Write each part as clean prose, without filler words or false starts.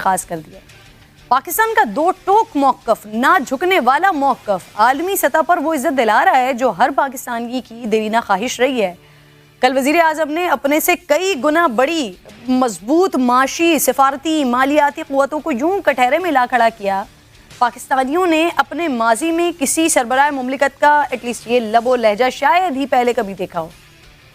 خاص کر دیا۔ پاکستان کا دو ٹوک موقف، نہ جھکنے والا موقف، عالمی سطح پر وہ عزت دلا رہا ہے جو ہر پاکستانی کی دیرینہ خواہش رہی ہے۔ کل وزیر اعظم نے اپنے سے کئی گنا بڑی مضبوط معاشی، سفارتی، مالیاتی قوتوں کو یوں کٹہرے میں لا کھڑا کیا۔ پاکستانیوں نے اپنے ماضی میں کسی سربراہ مملکت کا ایٹ لیسٹ یہ لب و لہجہ شاید ہی پہلے کبھی دیکھا ہو۔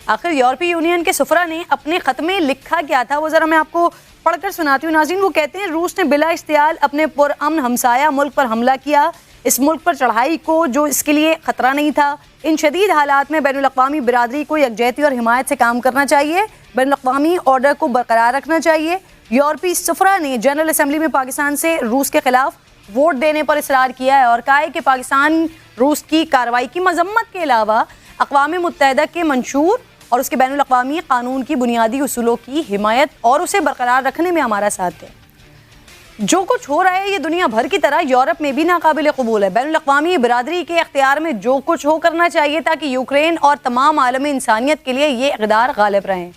آخر یورپی یونین کے سفراء نے اپنے خط میں لکھا کیا تھا، وہ ذرا میں آپ کو پڑھ کر سناتی ہوں ناظرین۔ وہ کہتے ہیں روس نے بلا اشتعال اپنے پرامن ہمسایہ ملک پر حملہ کیا، اس ملک پر چڑھائی کو جو اس کے لیے خطرہ نہیں تھا۔ ان شدید حالات میں بین الاقوامی برادری کو یکجہتی اور حمایت سے کام کرنا چاہیے، بین الاقوامی آرڈر کو برقرار رکھنا چاہیے۔ یورپی سفراء نے جنرل اسمبلی میں پاکستان سے روس کے خلاف ووٹ دینے پر اصرار کیا ہے اور کہا ہے کہ پاکستان روس کی کارروائی کی مذمت کے علاوہ اقوام متحدہ کے منشور اور اس کے بین الاقوامی قانون کی بنیادی اصولوں کی حمایت اور اسے برقرار رکھنے میں ہمارا ساتھ ہے۔ جو کچھ ہو رہا ہے یہ دنیا بھر کی طرح یورپ میں بھی ناقابل قبول ہے۔ بین الاقوامی برادری کے اختیار میں جو کچھ ہو کرنا چاہیے تاکہ یوکرین اور تمام عالم انسانیت کے لیے یہ اقدار غالب رہیں۔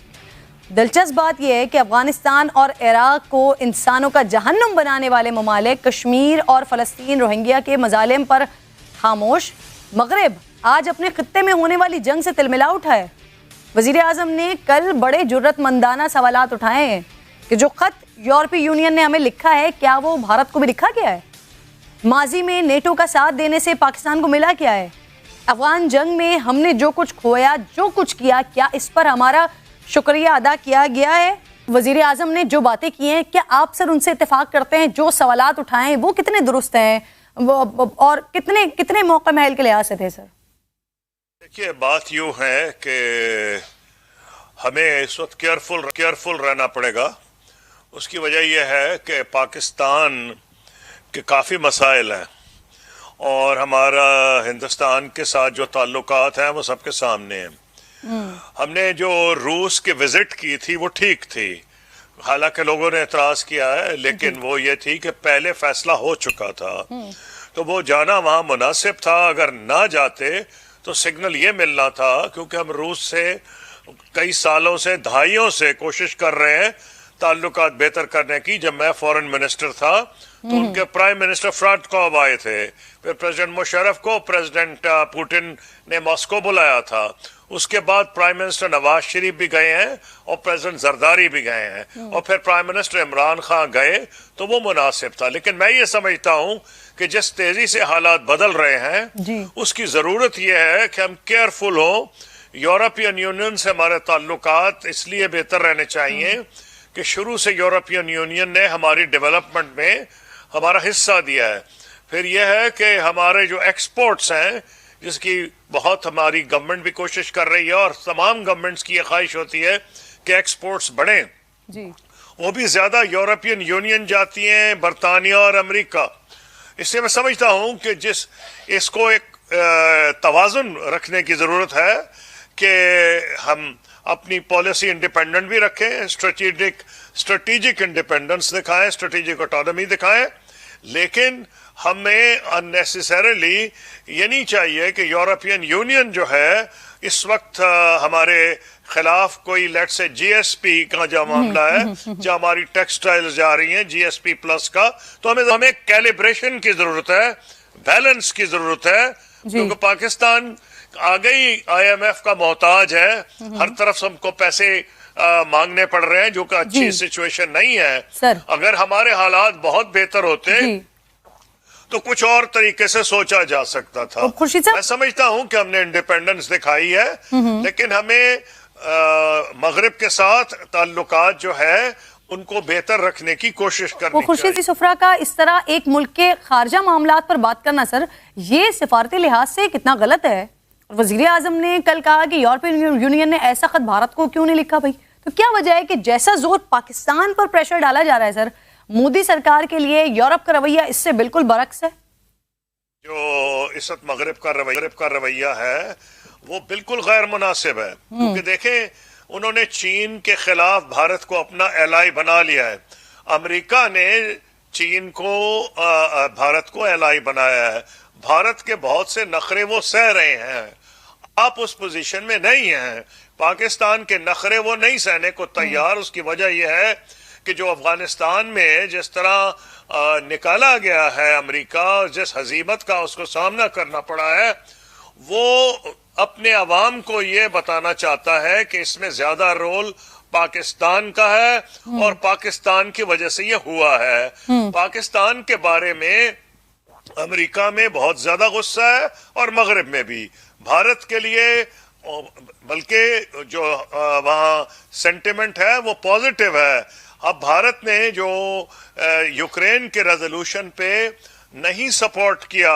دلچسپ بات یہ ہے کہ افغانستان اور عراق کو انسانوں کا جہنم بنانے والے ممالک کشمیر اور فلسطین روہنگیا کے مظالم پر خاموش۔ مغرب آج اپنے خطے میں ہونے والی جنگ سے تلملا اٹھا ہے۔ وزیر اعظم نے کل بڑے جرأت مندانہ سوالات اٹھائے ہیں کہ جو خط یورپی یونین نے ہمیں لکھا ہے کیا وہ بھارت کو بھی لکھا گیا ہے؟ ماضی میں نیٹو کا ساتھ دینے سے پاکستان کو ملا کیا ہے؟ افغان جنگ میں ہم نے جو کچھ کھویا، جو کچھ کیا، کیا اس پر ہمارا شکریہ ادا کیا گیا ہے؟ وزیر اعظم نے جو باتیں کی ہیں کیا آپ سر ان سے اتفاق کرتے ہیں؟ جو سوالات اٹھائے ہیں وہ کتنے درست ہیں اور کتنے موقع محل کے لحاظ سے تھے سر؟ دیکھیے بات یوں ہے کہ ہمیں اس وقت کیئرفل رہنا پڑے گا۔ اس کی وجہ یہ ہے کہ پاکستان کے کافی مسائل ہیں اور ہمارا ہندوستان کے ساتھ جو تعلقات ہیں وہ سب کے سامنے ہیں۔ ہم نے جو روس کی وزٹ کی تھی وہ ٹھیک تھی، حالانکہ لوگوں نے اعتراض کیا ہے، لیکن وہ یہ تھی کہ پہلے فیصلہ ہو چکا تھا تو وہ جانا وہاں مناسب تھا۔ اگر نہ جاتے تو سگنل یہ ملنا تھا، کیونکہ ہم روس سے کئی سالوں سے، دہائیوں سے کوشش کر رہے ہیں تعلقات بہتر کرنے کی۔ جب میں فورن منسٹر تھا تو ان کے پرائم منسٹر فراٹکوب آئے تھے، پھر پریزیڈنٹ مشرف کو پریزیڈنٹ پوٹن نے ماسکو بلایا تھا، اس کے بعد پرائم منسٹر نواز شریف بھی گئے ہیں اور پریزیڈنٹ زرداری بھی گئے ہیں اور پھر پرائم منسٹر عمران خان گئے، تو وہ مناسب تھا۔ لیکن میں یہ سمجھتا ہوں کہ جس تیزی سے حالات بدل رہے ہیں اس کی ضرورت یہ ہے کہ ہم کیئرفل ہوں۔ یورپین یونین سے ہمارے تعلقات اس لیے بہتر رہنے چاہیے کہ شروع سے یورپین یونین نے ہماری ڈیولپمنٹ میں ہمارا حصہ دیا ہے۔ پھر یہ ہے کہ ہمارے جو ایکسپورٹس ہیں، جس کی بہت ہماری گورنمنٹ بھی کوشش کر رہی ہے اور تمام گورنمنٹس کی یہ خواہش ہوتی ہے کہ ایکسپورٹس بڑھیں، وہ بھی زیادہ یورپین یونین جاتی ہیں، برطانیہ اور امریکہ۔ اس سے میں سمجھتا ہوں کہ اس کو ایک توازن رکھنے کی ضرورت ہے کہ ہم اپنی پالیسی انڈیپینڈنٹ بھی رکھیں، اسٹریٹجک انڈیپینڈنس دکھائیں، اسٹریٹجک آٹونومی دکھائیں، لیکن ہمیں اننیسیسریلی یہ نہیں چاہیے کہ یورپین یونین جو ہے اس وقت ہمارے خلاف کوئی لیٹ سے جی ایس پی کا جو معاملہ ہے، جو ہماری ٹیکسٹائل جا رہی ہیں جی ایس پی پلس کا، تو ہمیں کیلیبریشن کی ضرورت ہے، بیلنس کی ضرورت ہے، کیونکہ پاکستان آگے ہی آئی ایم ایف کا محتاج ہے، ہر طرف ہم کو پیسے مانگنے پڑ رہے ہیں، جو کہ اچھی سچویشن نہیں ہے۔ اگر ہمارے حالات بہت بہتر ہوتے تو کچھ اور طریقے سے سوچا جا سکتا تھا۔ میں سمجھتا ہوں کہ ہم نے انڈیپینڈنس دکھائی ہے، لیکن ہمیں مغرب کے ساتھ تعلقات جو ہے ان کو بہتر رکھنے کی کوشش کرنی چاہیے۔ خورشید سفرا کا اس طرح ایک ملک کے خارجہ معاملات پر بات کرنا سر، یہ سفارتی لحاظ سے کتنا غلط ہے؟ وزیر اعظم نے کل کہا کہ یورپین یونین نے ایسا خط بھارت کو کیوں نہیں لکھا بھائی؟ تو کیا وجہ ہے کہ جیسا زور پاکستان پر پریشر ڈالا جا رہا ہے سر، مودی سرکار کے لیے یورپ کا رویہ اس سے بالکل برعکس ہے؟ جو اس وقت مغرب کا رویہ ہے وہ بالکل غیر مناسب ہے، کیونکہ دیکھیں انہوں نے چین کے خلاف بھارت کو اپنا ایلائی بنا لیا ہے، امریکہ نے چین کو بھارت کو ایلائی بنایا ہے، بھارت کے بہت سے نخرے وہ سہ رہے ہیں، آپ اس پوزیشن میں نہیں ہیں، پاکستان کے نخرے وہ نہیں سہنے کو تیار۔ اس کی وجہ یہ ہے کہ جو افغانستان میں جس طرح نکالا گیا ہے امریکہ، جس ہزیمت کا اس کو سامنا کرنا پڑا ہے، وہ اپنے عوام کو یہ بتانا چاہتا ہے کہ اس میں زیادہ رول پاکستان کا ہے اور پاکستان کی وجہ سے یہ ہوا ہے۔ پاکستان کے بارے میں امریکہ میں بہت زیادہ غصہ ہے اور مغرب میں بھی، بھارت کے لیے بلکہ جو وہاں سینٹیمنٹ ہے وہ پازیٹیو ہے۔ اب بھارت نے جو یوکرین کے ریزولوشن پہ نہیں سپورٹ کیا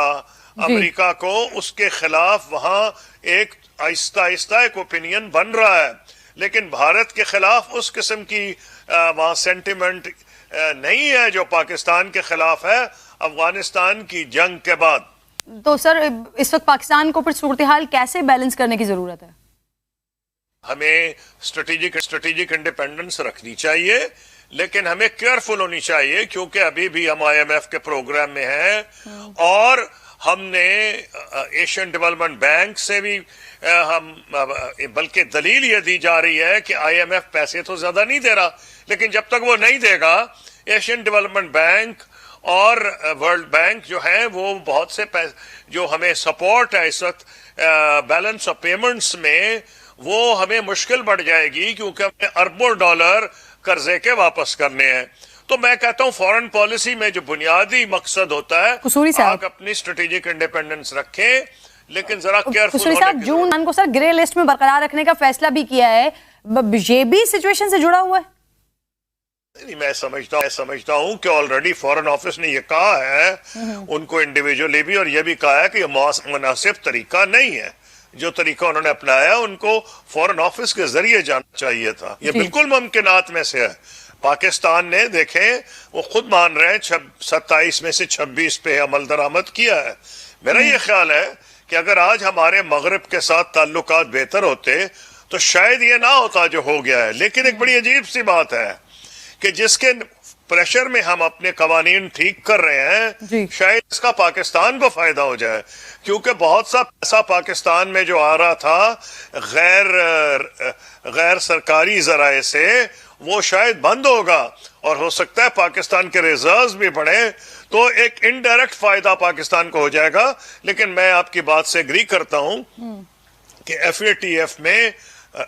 امریکہ کو، اس کے خلاف وہاں ایک آہستہ آہستہ ایک اوپینین بن رہا ہے، لیکن بھارت کے خلاف اس قسم کی وہاں سینٹیمنٹ نہیں ہے جو پاکستان کے خلاف ہے افغانستان کی جنگ کے بعد۔ تو سر اس وقت پاکستان کو پھر صورتحال کیسے بیلنس کرنے کی ضرورت ہے؟ ہمیں اسٹریٹجک انڈیپینڈنس رکھنی چاہیے، لیکن ہمیں کیئرفل ہونی چاہیے، کیونکہ ابھی بھی ہم آئی ایم ایف کے پروگرام میں ہیں اور ہم نے ایشین ڈیولپمنٹ بینک سے بھی بلکہ دلیل یہ دی جا رہی ہے کہ آئی ایم ایف پیسے تو زیادہ نہیں دے رہا، لیکن جب تک وہ نہیں دے گا ایشین ڈیولپمنٹ بینک اور ورلڈ بینک جو ہیں وہ بہت سے جو ہمیں سپورٹ ہے اس وقت بیلنس آف پیمنٹس میں، وہ ہمیں مشکل بڑھ جائے گی، کیونکہ ہمیں اربوں ڈالر قرضے کے واپس کرنے ہیں۔ تو میں کہتا ہوں فورن پالیسی میں جو بنیادی مقصد ہوتا ہے، آپ اپنی اسٹریٹجک انڈیپینڈنس رکھیں، لیکن ذرا کیئرفل قصوری صاحب جون کو سر گرے لسٹ میں برقرار رکھنے کا فیصلہ بھی کیا ہے، یہ بھی سچویشن سے جڑا ہوا ہے؟ میں سمجھتا ہوں کہ آلریڈی فورن آفس نے یہ کہا ہے ان کو انڈیویجولی بھی، اور یہ بھی کہا ہے کہ یہ مناسب طریقہ نہیں ہے، جو طریقہ انہوں نے اپنایا ان کو فورن آفس کے ذریعے جانا چاہیے تھا۔ یہ بالکل ممکنات میں سے ہے۔ پاکستان نے دیکھیں وہ خود مان رہے ہیں 27 میں سے 26 پہ عمل درآمد کیا ہے۔ میرا یہ خیال ہے کہ اگر آج ہمارے مغرب کے ساتھ تعلقات بہتر ہوتے تو شاید یہ نہ ہوتا جو ہو گیا ہے، لیکن ایک بڑی عجیب سی بات ہے کہ جس کے پریشر میں ہم اپنے قوانین ٹھیک کر رہے ہیں، شاید اس کا پاکستان کو فائدہ ہو جائے، کیونکہ بہت سا پیسہ پاکستان میں جو آ رہا تھا غیر سرکاری ذرائع سے، وہ شاید بند ہوگا اور ہو سکتا ہے پاکستان کے ریزروز بھی بڑھیں، تو ایک انڈائریکٹ فائدہ پاکستان کو ہو جائے گا۔ لیکن میں آپ کی بات سے اگری کرتا ہوں کہ ایف اے ٹی ایف میں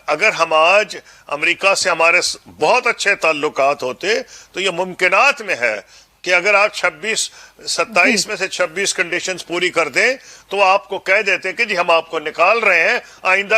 اگر ہم آج امریکہ سے ہمارے بہت اچھے تعلقات ہوتے تو یہ ممکنات میں ہے کہ اگر آپ 27 میں سے 26 کنڈیشنز پوری کر دیں تو آپ کو کہہ دیتے کہ جی ہم آپ کو نکال رہے ہیں، آئندہ